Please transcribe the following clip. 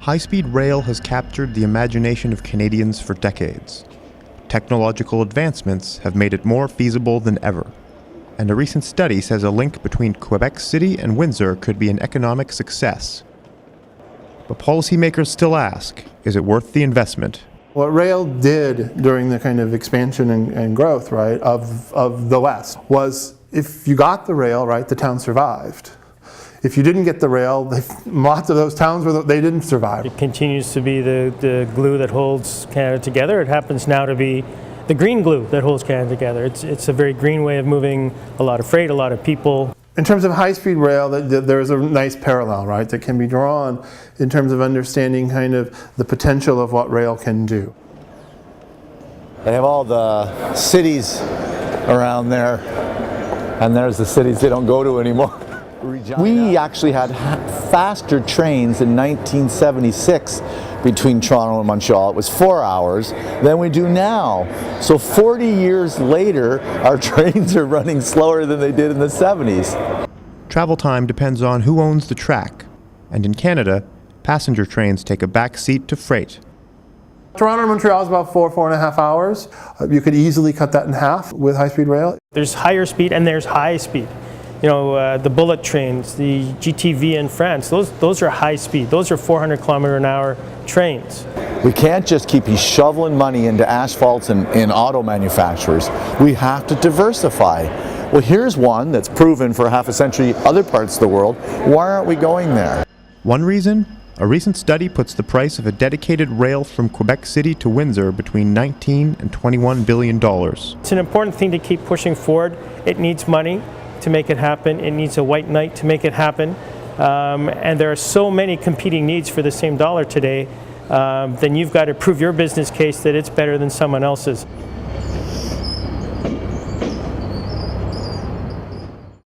High-speed rail has captured the imagination of Canadians for decades. Technological advancements have made it more feasible than ever. And a recent study says a link between Quebec City and Windsor could be an economic success. But policymakers still ask, is it worth the investment? What rail did during the kind of expansion and growth, right, of the West was if you got the rail, right, the town survived. If you didn't get the rail, lots of those towns, they didn't survive. It continues to be the glue that holds Canada together. It happens now to be the green glue that holds Canada together. It's a very green way of moving a lot of freight, a lot of people. In terms of high-speed rail, there is a nice parallel, right, that can be drawn in terms of understanding kind of the potential of what rail can do. They have all the cities around there, and there's the cities they don't go to anymore. We actually had faster trains in 1976 between Toronto and Montreal. It was 4 hours than we do now. So 40 years later, our trains are running slower than they did in the 70s. Travel time depends on who owns the track, and in Canada, passenger trains take a back seat to freight. Toronto and Montreal is about 4.5 hours. You could easily cut that in half with high-speed rail. There's higher speed and there's high speed. You know, the bullet trains, the GTV in France, those are high speed. Those are 400 kilometer an hour trains. We can't just keep shoveling money into asphalts and auto manufacturers. We have to diversify. Well, here's one that's proven for half a century other parts of the world. Why aren't we going there? One reason? A recent study puts the price of a dedicated rail from Quebec City to Windsor between $19 and $21 billion. It's an important thing to keep pushing forward. It needs money to make it happen. It needs a white knight to make it happen. And there are so many competing needs for the same dollar today, then you've got to prove your business case that it's better than someone else's.